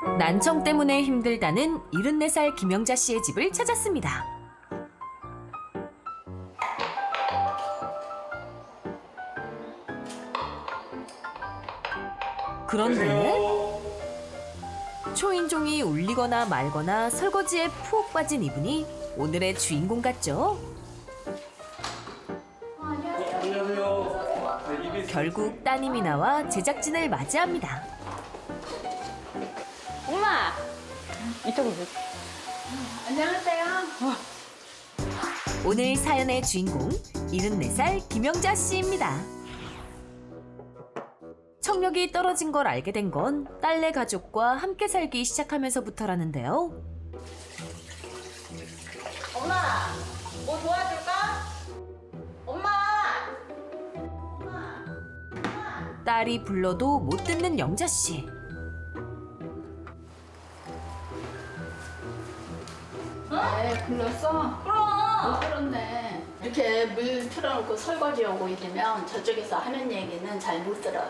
난청 때문에 힘들다는 74살 김영자 씨의 집을 찾았습니다. 그런데 초인종이 울리거나 말거나 설거지에 푹 빠진 이분이 오늘의 주인공 같죠? 안녕하세요. 결국 따님이 나와 제작진을 맞이합니다. 엄마! 이쪽으로. 안녕하세요. 오늘 사연의 주인공 74살 김영자 씨입니다. 청력이 떨어진 걸 알게 된 건 딸네 가족과 함께 살기 시작하면서부터라는데요. 엄마, 뭐 도와줄까? 엄마! 딸이 불러도 못 듣는 영자 씨. 네, 불렀어? 못 들었네. 이렇게 물 틀어놓고 설거지 하고 이러면 저쪽에서 하는 얘기는 잘 못 들어요.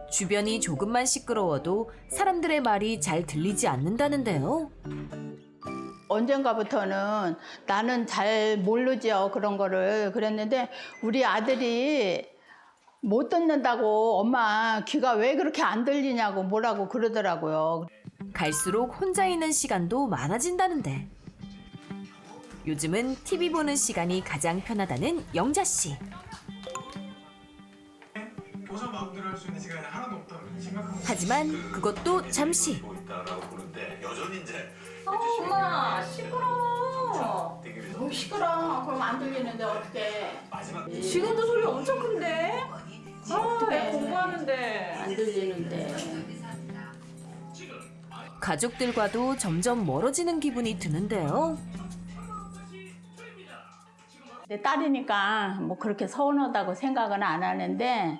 주변이 조금만 시끄러워도 사람들의 말이 잘 들리지 않는다는데요. 언젠가부터는 나는 잘 모르지요, 그런 거를. 그랬는데 우리 아들이 못 듣는다고 엄마 귀가 왜 그렇게 안 들리냐고 뭐라고 그러더라고요. 갈수록 혼자 있는 시간도 많아진다는데. 요즘은 TV 보는 시간이 가장 편하다는 영자 씨. 보상 마음대로 할 수 있는 시간이 하나도 없다는 심각한 하지만 그것도 잠시. 있다라고 보는데 여전히 이제 엄마, 시끄러워. 되기 위해서 너무 시끄러워. 그럼 안 들리는데 어떡해. 마지막 지금도 소리 엄청 큰데? 어떡해. 공부하는데. 안 들리는데. 가족들과도 점점 멀어지는 기분이 드는데요. 내 딸이니까 뭐 그렇게 서운하다고 생각은 안 하는데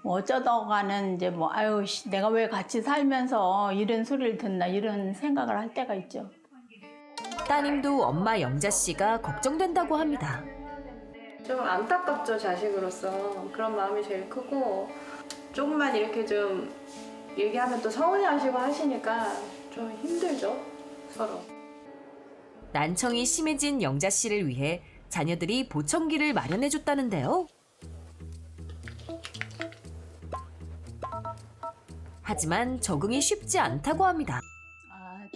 뭐 어쩌다가는 이제 뭐 아유 내가 왜 같이 살면서 이런 소리를 듣나 이런 생각을 할 때가 있죠. 따님도 엄마 영자 씨가 걱정된다고 합니다. 좀 안타깝죠, 자식으로서. 그런 마음이 제일 크고 조금만 이렇게 좀 얘기하면 또 서운해하시고 하시니까 좀 힘들죠, 서로. 난청이 심해진 영자 씨를 위해 자녀들이 보청기를 마련해줬다는데요. 하지만 적응이 쉽지 않다고 합니다.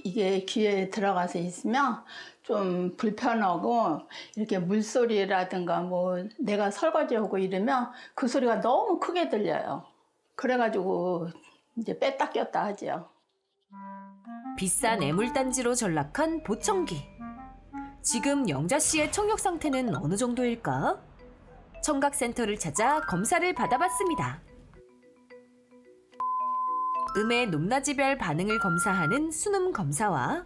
이게 귀에 들어가서 있으면 좀 불편하고 이렇게 물소리라든가 뭐 내가 설거지하고 이러면 그 소리가 너무 크게 들려요. 그래가지고 이제 뺐다 꼈다 하죠. 비싼 애물단지로 전락한 보청기. 지금 영자 씨의 청력 상태는 어느 정도일까? 청각센터를 찾아 검사를 받아봤습니다. 음의 높낮이별 반응을 검사하는 수능 검사와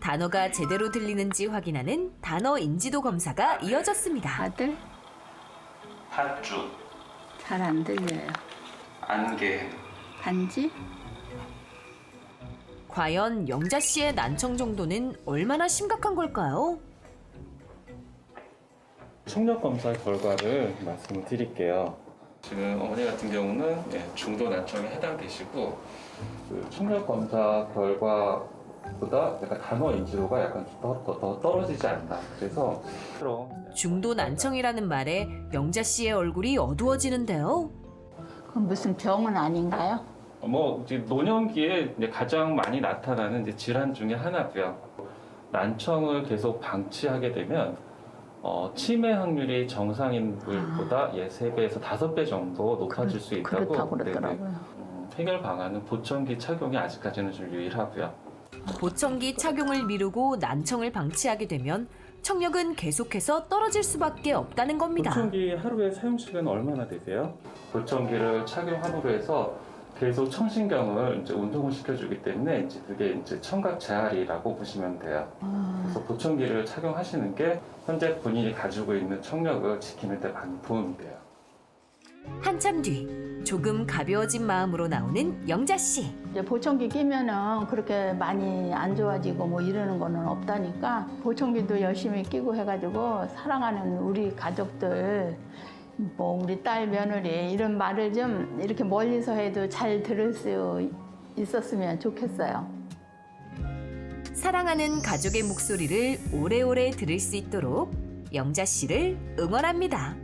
단어가 제대로 들리는지 확인하는 단어 인지도 검사가 이어졌습니다. 아들 팥죽, 잘 안 들려요. 안개, 반지? 과연 영자 씨의 난청 정도는 얼마나 심각한 걸까요? 청력 검사 결과를 말씀을 드릴게요. 지금 어머니 같은 경우는 중도 난청에 해당되시고 그 청력 검사 결과보다 약간 단어 인지도가 약간 더 떨어지지 않나. 그래서 중도 난청이라는 말에 영자 씨의 얼굴이 어두워지는데요. 그건 무슨 병은 아닌가요? 뭐 이제 노년기에 이제 가장 많이 나타나는 이제 질환 중에 하나고요. 난청을 계속 방치하게 되면 치매 확률이 정상인들보다 3배에서 5배 정도 높아질 수 있다고. 그렇다고 그러더라고요. 해결 방안은 보청기 착용이 아직까지는 좀 유일하고요. 보청기 착용을 미루고 난청을 방치하게 되면 청력은 계속해서 떨어질 수밖에 없다는 겁니다. 보청기 하루에 사용 시간 얼마나 되세요? 보청기를 착용함으로 해서 계속 청신경을 이제 운동을 시켜주기 때문에 이제 그게 이제 청각 재활이라고 보시면 돼요. 그래서 보청기를 착용하시는 게 현재 본인이 가지고 있는 청력을 지키는 데 많은 도움이 돼요. 한참 뒤 조금 가벼워진 마음으로 나오는 영자 씨. 이제 보청기 끼면은 그렇게 많이 안 좋아지고 뭐 이러는 거는 없다니까 보청기도 열심히 끼고 해가지고 사랑하는 우리 가족들 뭐 우리 딸 며느리 이런 말을 좀 이렇게 멀리서 해도 잘 들을 수 있었으면 좋겠어요. 사랑하는 가족의 목소리를 오래오래 들을 수 있도록 영자 씨를 응원합니다.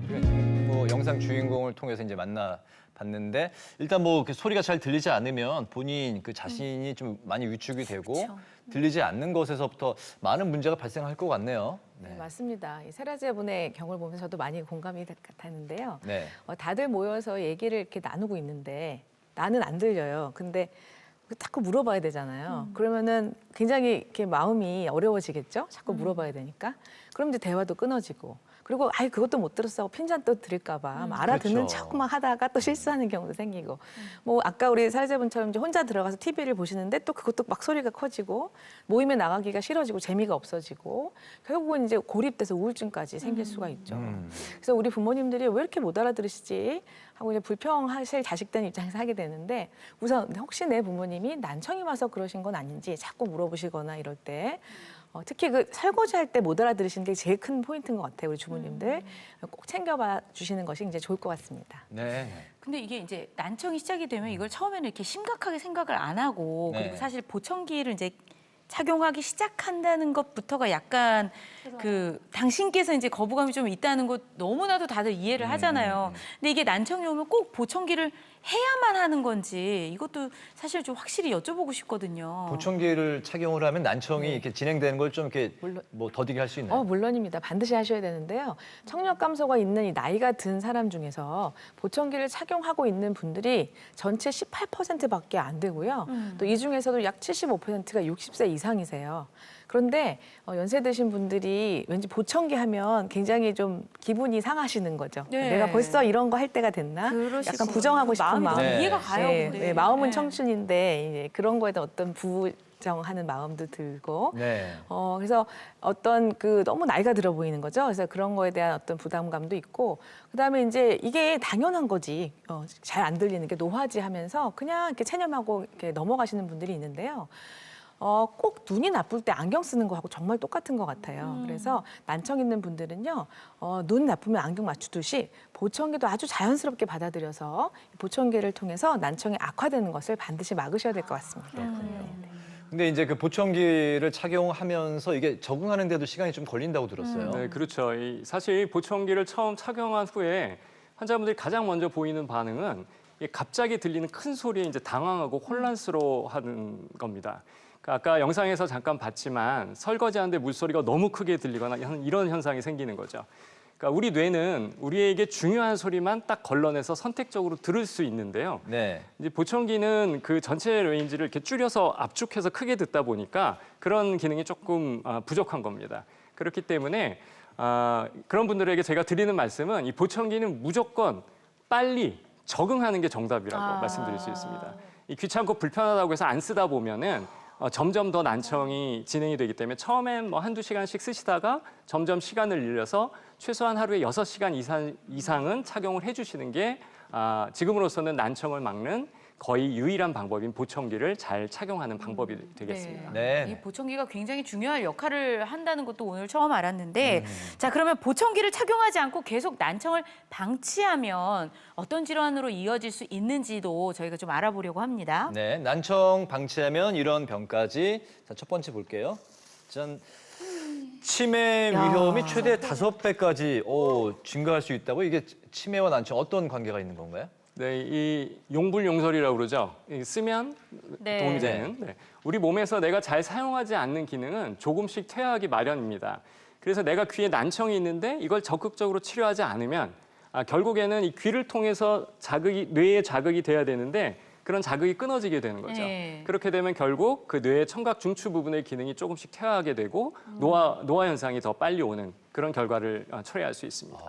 우리가 지금 뭐 영상 주인공을 통해서 이제 만나봤는데 일단 뭐 그 소리가 잘 들리지 않으면 본인 그 자신이 좀 많이 위축이 되고 들리지 않는 것에서부터 많은 문제가 발생할 것 같네요. 네, 맞습니다. 이 세라제분의 경우를 보면서 저도 많이 공감이 같았는데요. 네. 다들 모여서 얘기를 이렇게 나누고 있는데 나는 안 들려요. 근데 자꾸 물어봐야 되잖아요. 그러면은 굉장히 이렇게 마음이 어려워지겠죠? 자꾸 물어봐야 되니까. 그럼 이제 대화도 끊어지고. 그리고 아이 그것도 못 들었어 하고 핀잔 또 드릴까 봐 알아듣는 그렇죠. 척만 하다가 또 실수하는 경우도 생기고 뭐 아까 우리 사회자분처럼 이제 혼자 들어가서 TV를 보시는데 또 그것도 막 소리가 커지고 모임에 나가기가 싫어지고 재미가 없어지고 결국은 이제 고립돼서 우울증까지 생길 수가 있죠. 그래서 우리 부모님들이 왜 이렇게 못 알아들으시지 하고 이제 불평하실 자식들 입장에서 하게 되는데 우선 혹시 내 부모님이 난청이 와서 그러신 건 아닌지 자꾸 물어보시거나 이럴 때 특히 그 설거지할 때 못 알아들으시는 게 제일 큰 포인트인 것 같아요. 우리 주부님들 꼭 챙겨봐 주시는 것이 이제 좋을 것 같습니다. 네. 근데 이게 이제 난청이 시작이 되면 이걸 처음에는 이렇게 심각하게 생각을 안 하고 네. 그리고 사실 보청기를 이제 착용하기 시작한다는 것부터가 약간 그 당신께서 이제 거부감이 좀 있다는 것 너무나도 다들 이해를 하잖아요. 근데 이게 난청이 오면 꼭 보청기를 해야만 하는 건지 이것도 사실 좀 확실히 여쭤보고 싶거든요. 보청기를 착용을 하면 난청이 이렇게 진행되는 걸 좀 이렇게 뭐 더디게 할 수 있나요? 물론입니다. 반드시 하셔야 되는데요. 청력 감소가 있는 이 나이가 든 사람 중에서 보청기를 착용하고 있는 분들이 전체 18%밖에 안 되고요. 또 이 중에서도 약 75%가 60세 이상이세요. 그런데 연세 드신 분들이 왠지 보청기 하면 굉장히 좀 기분이 상하시는 거죠. 네. 내가 벌써 이런 거 할 때가 됐나? 그러시구나. 약간 부정하고 싶은 마음이 마음. 너무 네. 이해가 가요. 네, 근데. 네, 마음은 네. 청춘인데 이제 그런 거에 대한 어떤 부정하는 마음도 들고 네. 그래서 어떤 그 너무 나이가 들어 보이는 거죠. 그래서 그런 거에 대한 어떤 부담감도 있고 그다음에 이제 이게 당연한 거지. 잘 안 들리는 게 노화지 하면서 그냥 이렇게 체념하고 이렇게 넘어가시는 분들이 있는데요. 꼭 눈이 나쁠 때 안경 쓰는 거하고 정말 똑같은 것 같아요. 그래서 난청 있는 분들은요, 눈 나쁘면 안경 맞추듯이 보청기도 아주 자연스럽게 받아들여서 보청기를 통해서 난청이 악화되는 것을 반드시 막으셔야 될 것 같습니다. 근데 이제 그 보청기를 착용하면서 이게 적응하는 데도 시간이 좀 걸린다고 들었어요. 네, 그렇죠. 사실 보청기를 처음 착용한 후에 환자분들이 가장 먼저 보이는 반응은 이게 갑자기 들리는 큰 소리에 이제 당황하고 혼란스러워하는 겁니다. 그러니까 아까 영상에서 잠깐 봤지만 설거지하는데 물소리가 너무 크게 들리거나 이런 현상이 생기는 거죠. 그러니까 우리 뇌는 우리에게 중요한 소리만 딱 걸러내서 선택적으로 들을 수 있는데요. 네. 이제 보청기는 그 전체 레인지를 이렇게 줄여서 압축해서 크게 듣다 보니까 그런 기능이 조금 부족한 겁니다. 그렇기 때문에 그런 분들에게 제가 드리는 말씀은 이 보청기는 무조건 빨리 적응하는 게 정답이라고 말씀드릴 수 있습니다. 이 귀찮고 불편하다고 해서 안 쓰다 보면은 점점 더 난청이 진행이 되기 때문에 처음엔 뭐 한두 시간씩 쓰시다가 점점 시간을 늘려서 최소한 하루에 6시간 이상은 착용을 해주시는 게 지금으로서는 난청을 막는 거의 유일한 방법인 보청기를 잘 착용하는 방법이 되겠습니다. 네. 이 보청기가 굉장히 중요한 역할을 한다는 것도 오늘 처음 알았는데 자 그러면 보청기를 착용하지 않고 계속 난청을 방치하면 어떤 질환으로 이어질 수 있는지도 저희가 좀 알아보려고 합니다. 네, 난청 방치하면 이런 병까지. 자, 첫 번째 볼게요. 짠. 치매 위험이 최대 5배까지 증가할 수 있다고? 이게 치매와 난청 어떤 관계가 있는 건가요? 네, 이 용불용설이라고 그러죠. 쓰면 도움이 되는. 네. 우리 몸에서 내가 잘 사용하지 않는 기능은 조금씩 퇴화하기 마련입니다. 그래서 내가 귀에 난청이 있는데 이걸 적극적으로 치료하지 않으면 결국에는 이 귀를 통해서 뇌에 자극이 돼야 되는데 그런 자극이 끊어지게 되는 거죠. 그렇게 되면 결국 그 뇌의 청각 중추 부분의 기능이 조금씩 퇴화하게 되고 노화 현상이 더 빨리 오는 그런 결과를 초래할 수 있습니다.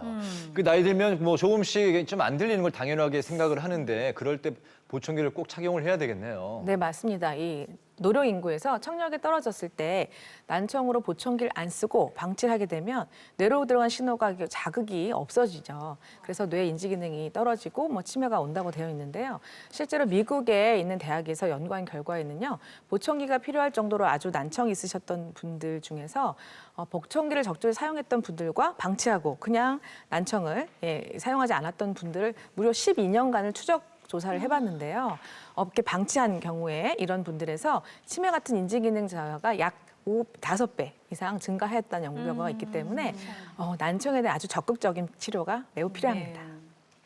그 나이 들면 뭐 조금씩 좀 안 들리는 걸 당연하게 생각을 하는데 그럴 때 보청기를 꼭 착용을 해야 되겠네요. 네, 맞습니다. 이 노령 인구에서 청력이 떨어졌을 때 난청으로 보청기를 안 쓰고 방치를 하게 되면 뇌로 들어간 신호가 자극이 없어지죠. 그래서 뇌 인지 기능이 떨어지고 뭐 치매가 온다고 되어 있는데요. 실제로 미국에 있는 대학에서 연구한 결과에는요. 보청기가 필요할 정도로 아주 난청이 있으셨던 분들 중에서 보청기를 적절히 사용했던 분들과 방치하고 그냥 난청을 사용하지 않았던 분들을 무려 12년간을 추적 조사를 해봤는데요. 이렇게 방치한 경우에 이런 분들에서 치매 같은 인지기능 저하가 약 5배 이상 증가했다는 연구 결과가 있기 때문에 난청에 대한 아주 적극적인 치료가 매우 필요합니다.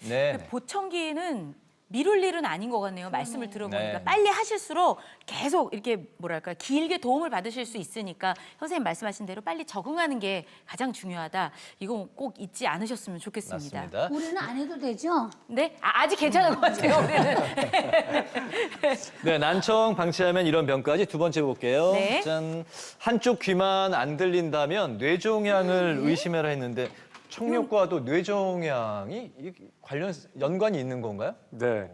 네. 보청기는 미룰 일은 아닌 것 같네요. 말씀을 들어보니까 네. 빨리 하실수록 계속 이렇게 뭐랄까 길게 도움을 받으실 수 있으니까 선생님 말씀하신 대로 빨리 적응하는 게 가장 중요하다. 이거 꼭 잊지 않으셨으면 좋겠습니다. 맞습니다. 우리는 안 해도 되죠? 네? 아직 괜찮은 것 같아요. 우리는. 네, 난청 방치하면 이런 병까지 두 번째 볼게요. 네. 짠, 한쪽 귀만 안 들린다면 뇌종양을 의심해라 했는데 청력과도 뇌종양이 연관이 있는 건가요? 네.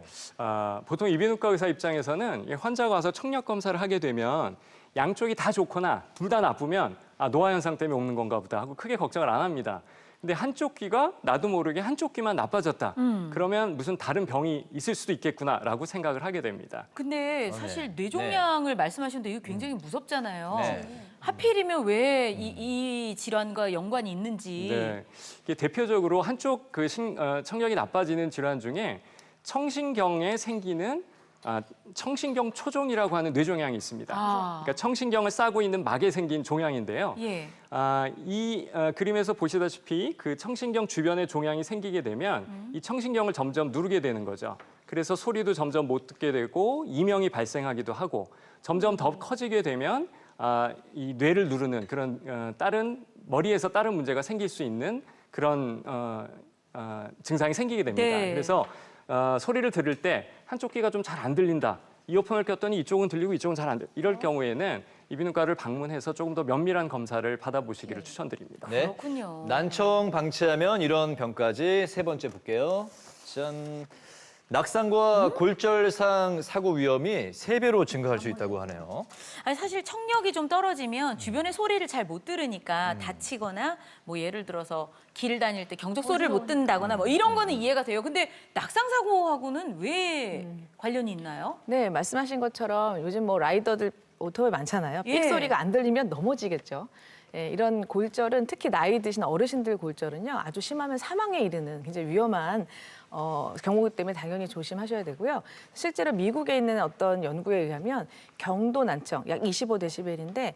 보통 이비인후과 의사 입장에서는 환자가 와서 청력 검사를 하게 되면 양쪽이 다 좋거나 둘 다 나쁘면 노화 현상 때문에 오는 건가 보다 하고 크게 걱정을 안 합니다. 근데 한쪽 귀가 나도 모르게 한쪽 귀만 나빠졌다. 그러면 무슨 다른 병이 있을 수도 있겠구나라고 생각을 하게 됩니다. 근데 사실 뇌종양을 말씀하셨는데 이거 굉장히 무섭잖아요. 네. 하필이면 왜 이 질환과 연관이 있는지. 네. 이게 대표적으로 한쪽 청력이 나빠지는 질환 중에 청신경에 생기는 청신경 초종이라고 하는 뇌종양이 있습니다. 그러니까 청신경을 싸고 있는 막에 생긴 종양인데요. 예. 이 그림에서 보시다시피 그 청신경 주변에 종양이 생기게 되면 이 청신경을 점점 누르게 되는 거죠. 그래서 소리도 점점 못 듣게 되고 이명이 발생하기도 하고 점점 더 커지게 되면 이 뇌를 누르는 그런 머리에서 다른 문제가 생길 수 있는 그런 증상이 생기게 됩니다. 네. 그래서 소리를 들을 때 한쪽 귀가 좀 잘 안 들린다. 이어폰을 꼈더니 이쪽은 들리고 이쪽은 잘 안 들려. 이럴 경우에는 이비인후과를 방문해서 조금 더 면밀한 검사를 받아보시기를 추천드립니다. 네. 그렇군요. 난청 방치하면 이런 병까지 세 번째 볼게요. 짠. 낙상과 골절상 사고 위험이 3배로 증가할 수 있다고 하네요. 아니, 사실 청력이 좀 떨어지면 주변의 소리를 잘 못 들으니까 다치거나 뭐 예를 들어서 길 다닐 때 경적 소리를 못 듣는다거나 뭐 이런 거는 이해가 돼요. 근데 낙상 사고하고는 왜 관련이 있나요? 네, 말씀하신 것처럼 요즘 뭐 라이더들 오토바이 많잖아요. 예. 삑 소리가 안 들리면 넘어지겠죠. 예, 이런 골절은 특히 나이 드신 어르신들 골절은요 아주 심하면 사망에 이르는 굉장히 위험한 경우이기 때문에 당연히 조심하셔야 되고요. 실제로 미국에 있는 어떤 연구에 의하면 경도 난청 약 25데시벨인데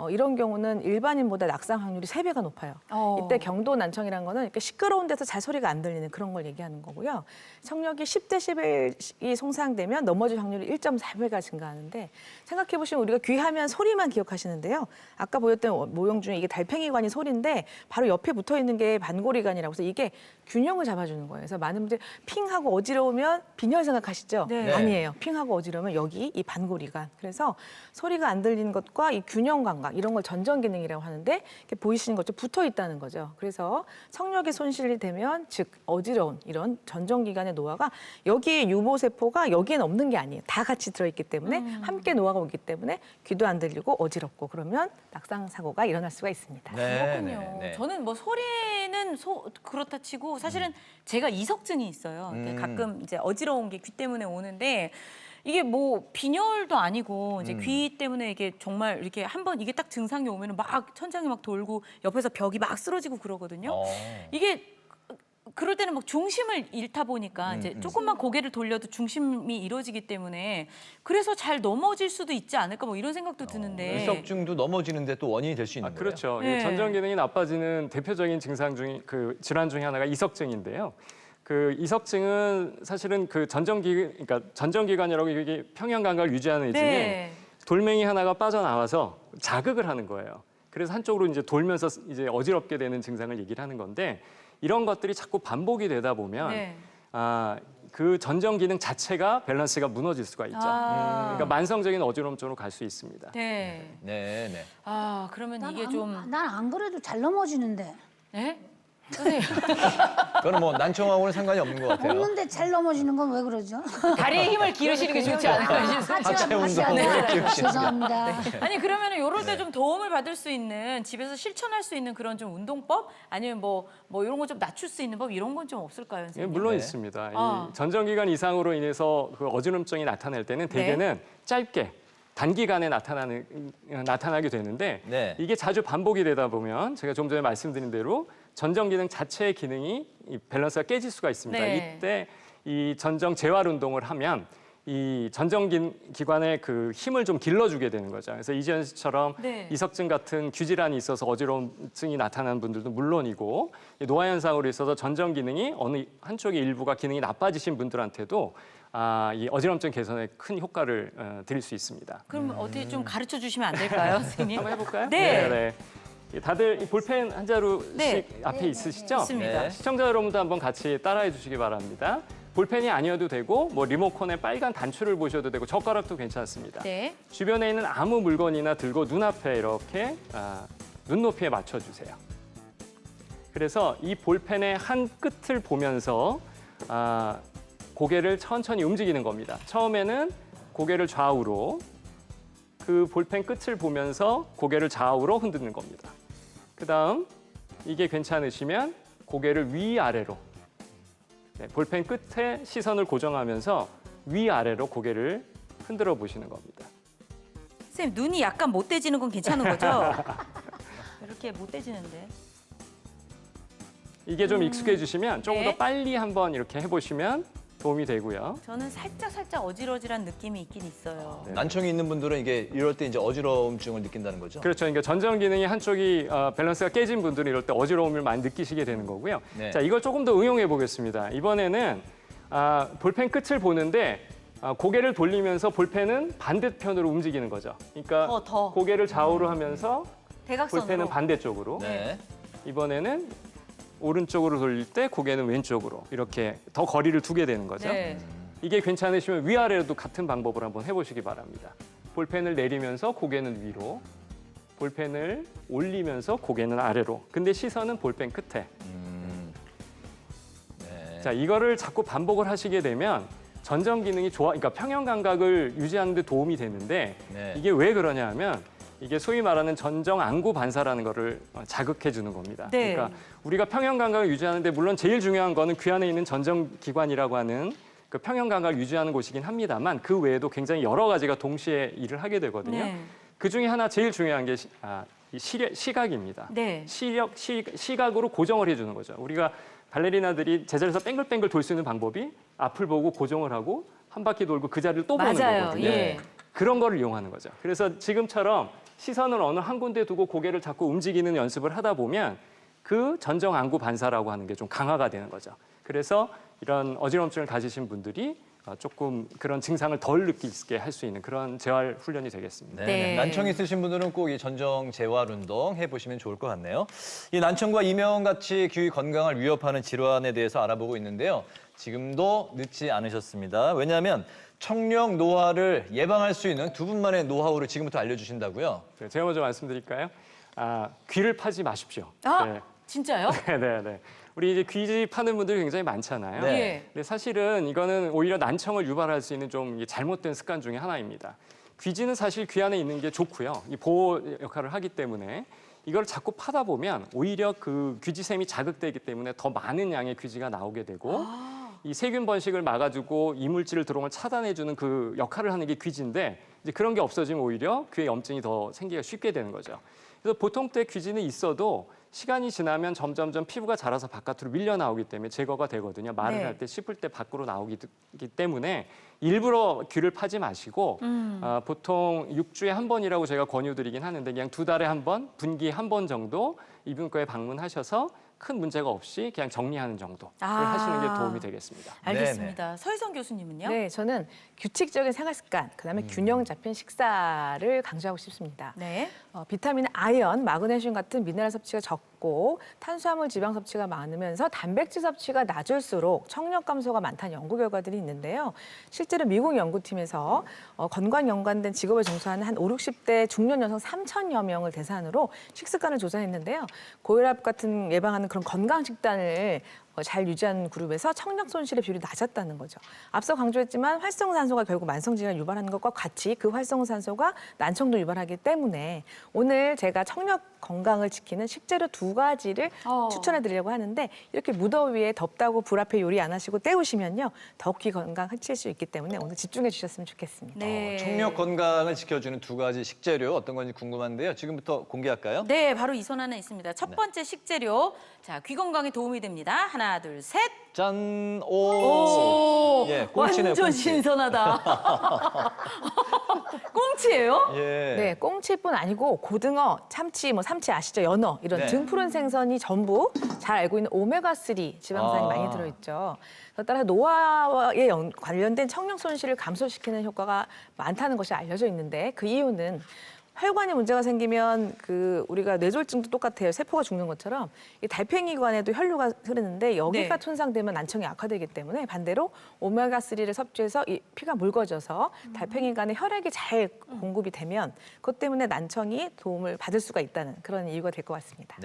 이런 경우는 일반인보다 낙상 확률이 3배가 높아요. 이때 경도 난청이라는 거는 이렇게 시끄러운 데서 잘 소리가 안 들리는 그런 걸 얘기하는 거고요. 청력이 10데시벨이 손상되면 넘어질 확률이 1.4배가 증가하는데 생각해 보시면 우리가 귀하면 소리만 기억하시는데요. 아까 보였던 모형 중에 이게 달팽이관이 소리인데 바로 옆에 붙어 있는 게 반고리관이라고 해서 이게 균형을 잡아주는 거예요. 그래서 많은 분들이 핑하고 어지러우면 빈혈 생각하시죠? 네. 아니에요. 핑하고 어지러우면 여기 이 반고리관. 그래서 소리가 안 들리는 것과 이 균형 감각 이런 걸 전정 기능이라고 하는데 이렇게 보이시는 것처럼 붙어 있다는 거죠. 그래서 청력이 손실이 되면 즉 어지러운 이런 전정 기관의 노화가 여기에 유보 세포가 여기에는 없는 게 아니에요. 다 같이 들어있기 때문에 함께 노화가 오기 때문에 귀도 안 들리고 어지럽고 그러면 낙상 사고가 일어날 수가 있습니다. 그렇군요. 저는 뭐 소리는 그렇다 치고 사실은 제가 이석증이 있어요. 가끔 이제 어지러운 게 귀 때문에 오는데 이게 뭐 빈혈도 아니고 이제 귀 때문에 이게 정말 이렇게 한번 이게 딱 증상이 오면 막 천장이 막 돌고 옆에서 벽이 막 쓰러지고 그러거든요. 이게 그럴 때는 막 중심을 잃다 보니까 이제 조금만 고개를 돌려도 중심이 이루어지기 때문에 그래서 잘 넘어질 수도 있지 않을까 뭐 이런 생각도 드는데. 이석증도 넘어지는데 또 원인이 될 수 있는 거예요? 그렇죠. 네. 전정 기능이 나빠지는 대표적인 증상 중에 질환 중에 하나가 이석증인데요. 그 이석증은 사실은 그 전정기관이라고 이게 평형 감각을 유지하는 애 중에 네. 돌멩이 하나가 빠져나와서 자극을 하는 거예요. 그래서 한쪽으로 이제 돌면서 이제 어지럽게 되는 증상을 얘기를 하는 건데 이런 것들이 자꾸 반복이 되다 보면 네. 그 전정 기능 자체가 밸런스가 무너질 수가 있죠. 그러니까 만성적인 어지러움 쪽으로 갈 수 있습니다. 네. 네, 네. 그러면 이게 좀. 난 안 그래도 잘 넘어지는데. 네? 선생님. 그거는 뭐 난청하고는 상관이 없는 것 같아요. 없는데 잘 넘어지는 건 왜 그러죠? 다리에 힘을 기르시는 게 좋지 않을까요? 하체 운동을 키우시는 죄송합니다. 아니 그러면 이럴 때 좀 도움을 받을 수 있는 집에서 실천할 수 있는 그런 좀 운동법 아니면 뭐 이런 거 좀 낮출 수 있는 법 이런 건 좀 없을까요, 예, 선생님? 물론 네. 있습니다. 아. 이 전정기관 이상으로 인해서 그 어지럼증이 나타날 때는 대개는 짧게 단기간에 나타나게 되는데 네. 이게 자주 반복이 되다 보면 제가 좀 전에 말씀드린 대로 전정 기능 자체의 기능이 이 밸런스가 깨질 수가 있습니다. 네. 이때 이 전정 재활 운동을 하면 이 전정 기관의 그 힘을 좀 길러주게 되는 거죠. 그래서 이지연 씨처럼 네. 이석증 같은 귀질환이 있어서 어지러움증이 나타나는 분들도 물론이고 노화 현상으로 있어서 전정 기능이 어느 한쪽의 일부가 기능이 나빠지신 분들한테도 이 어지럼증 개선에 큰 효과를 드릴 수 있습니다. 그럼 어떻게 좀 가르쳐 주시면 안 될까요, 선생님? 한번 해볼까요? 네. 네. 다들 이 볼펜 한 자루씩 네. 앞에 있으시죠? 있습니다. 네. 시청자 여러분도 한번 같이 따라해 주시기 바랍니다. 볼펜이 아니어도 되고 뭐 리모컨의 빨간 단추를 보셔도 되고 젓가락도 괜찮습니다. 네. 주변에 있는 아무 물건이나 들고 눈앞에 이렇게 눈높이에 맞춰주세요. 그래서 이 볼펜의 한 끝을 보면서 고개를 천천히 움직이는 겁니다. 처음에는 고개를 좌우로, 그 볼펜 끝을 보면서 고개를 좌우로 흔드는 겁니다. 그다음 이게 괜찮으시면 고개를 위아래로, 볼펜 끝에 시선을 고정하면서 위아래로 고개를 흔들어 보시는 겁니다. 선생님 눈이 약간 못 떼지는 건 괜찮은 거죠? 이렇게 못 떼지는데. 이게 좀 익숙해지시면 조금 네. 더 빨리 한번 이렇게 해보시면 도움이 되고요. 저는 살짝 어지러지란 느낌이 있긴 있어요. 난청이 있는 분들은 이게 이럴 때 이제 어지러움증을 느낀다는 거죠. 그렇죠. 그러니까 전정 기능이 한쪽이 밸런스가 깨진 분들은 이럴 때 어지러움을 많이 느끼시게 되는 거고요. 네. 자, 이걸 조금 더 응용해 보겠습니다. 이번에는 볼펜 끝을 보는데 고개를 돌리면서 볼펜은 반대편으로 움직이는 거죠. 그러니까 더. 고개를 좌우로 하면서 대각선으로. 볼펜은 반대쪽으로. 네. 이번에는 오른쪽으로 돌릴 때 고개는 왼쪽으로 이렇게 더 거리를 두게 되는 거죠. 네. 이게 괜찮으시면 위아래로도 같은 방법을 한번 해보시기 바랍니다. 볼펜을 내리면서 고개는 위로, 볼펜을 올리면서 고개는 아래로. 근데 시선은 볼펜 끝에. 네. 자, 이거를 자꾸 반복을 하시게 되면 전정 기능이 그러니까 평형 감각을 유지하는 데 도움이 되는데 네. 이게 왜 그러냐 하면 이게 소위 말하는 전정 안구 반사라는 거를 자극해 주는 겁니다. 네. 그러니까 우리가 평형 감각을 유지하는데 물론 제일 중요한 거는 귀 안에 있는 전정 기관이라고 하는 그 평형 감각을 유지하는 곳이긴 합니다만 그 외에도 굉장히 여러 가지가 동시에 일을 하게 되거든요. 네. 그 중에 하나 제일 중요한 게 시각입니다. 네. 시각으로 고정을 해주는 거죠. 우리가 발레리나들이 제자리에서 뱅글뱅글 돌 수 있는 방법이 앞을 보고 고정을 하고 한 바퀴 돌고 그 자리를 또 보는 맞아요. 거거든요. 예. 그런 거를 이용하는 거죠. 그래서 지금처럼 시선을 어느 한 군데 두고 고개를 자꾸 움직이는 연습을 하다 보면 그 전정 안구 반사라고 하는 게 좀 강화가 되는 거죠. 그래서 이런 어지럼증을 가지신 분들이 조금 그런 증상을 덜 느끼게 할 수 있는 그런 재활 훈련이 되겠습니다. 네. 난청 있으신 분들은 꼭 이 전정 재활 운동 해보시면 좋을 것 같네요. 이 난청과 이명같이 귀 건강을 위협하는 질환에 대해서 알아보고 있는데요. 지금도 늦지 않으셨습니다. 왜냐하면 청력 노화를 예방할 수 있는 두 분만의 노하우를 지금부터 알려주신다고요? 네, 제가 먼저 말씀드릴까요? 귀를 파지 마십시오. 네. 진짜요? 네. 우리 이제 귀지 파는 분들이 굉장히 많잖아요. 네. 예. 근데 사실은 이거는 오히려 난청을 유발할 수 있는 좀 잘못된 습관 중에 하나입니다. 귀지는 사실 귀 안에 있는 게 좋고요. 이 보호 역할을 하기 때문에 이걸 자꾸 파다 보면 오히려 그 귀지샘이 자극되기 때문에 더 많은 양의 귀지가 나오게 되고 이 세균 번식을 막아주고 이물질을 들어오면 차단해주는 그 역할을 하는 게 귀지인데 이제 그런 게 없어지면 오히려 귀에 염증이 더 생기기가 쉽게 되는 거죠. 그래서 보통 때 귀지는 있어도 시간이 지나면 점점점 피부가 자라서 바깥으로 밀려 나오기 때문에 제거가 되거든요. 말을 네. 할 때 씹을 때 밖으로 나오기 때문에 일부러 귀를 파지 마시고 보통 6주에 한 번이라고 제가 권유드리긴 하는데 그냥 2달에 한 번, 분기에 한 번 정도 이비인후과에 방문하셔서 큰 문제가 없이 그냥 정리하는 정도를 하시는 게 도움이 되겠습니다. 알겠습니다. 서희선 교수님은요? 네, 저는 규칙적인 생활 습관, 그다음에 균형 잡힌 식사를 강조하고 싶습니다. 네. 비타민 아연, 마그네슘 같은 미네랄 섭취가 적고 탄수화물, 지방 섭취가 많으면서 단백질 섭취가 낮을수록 청력 감소가 많다는 연구 결과들이 있는데요. 실제로 미국 연구팀에서 건강 연관된 직업을 종사하는 한 5, 60대 중년 여성 3,000여 명을 대상으로 식습관을 조사했는데요. 고혈압 같은 예방하는 그런 건강 식단을 잘 유지한 그룹에서 청력 손실의 비율이 낮았다는 거죠. 앞서 강조했지만 활성산소가 결국 만성질환을 유발하는 것과 같이 그 활성산소가 난청도 유발하기 때문에 오늘 제가 청력 건강을 지키는 식재료 2가지를 추천해 드리려고 하는데 이렇게 무더위에 덥다고 불 앞에 요리 안 하시고 때우시면요. 더욱 귀 건강 해칠 수 있기 때문에 오늘 집중해 주셨으면 좋겠습니다. 네. 청력 건강을 지켜주는 2가지 식재료 어떤 건지 궁금한데요. 지금부터 공개할까요? 네, 바로 이 손 안에 있습니다. 첫 번째 식재료. 자, 귀 건강에 도움이 됩니다. 하나, 둘, 셋. 짠! 오, 예, 꽁치네요, 완전 꽁치. 신선하다. 꽁치예요? 예. 네, 꽁치뿐 아니고 고등어, 참치, 뭐 삼치 아시죠? 연어 이런 네. 등푸른 생선이 전부 잘 알고 있는 오메가3 지방산이 아. 많이 들어있죠. 따라 노화에 관련된 청력 손실을 감소시키는 효과가 많다는 것이 알려져 있는데 그 이유는 혈관에 문제가 생기면 우리가 뇌졸중도 똑같아요. 세포가 죽는 것처럼 이 달팽이관에도 혈류가 흐르는데 여기가 네. 손상되면 난청이 악화되기 때문에 반대로 오메가3를 섭취해서 이 피가 묽어져서 달팽이관에 혈액이 잘 공급이 되면 그것 때문에 난청이 도움을 받을 수가 있다는 그런 이유가 될 것 같습니다. 네.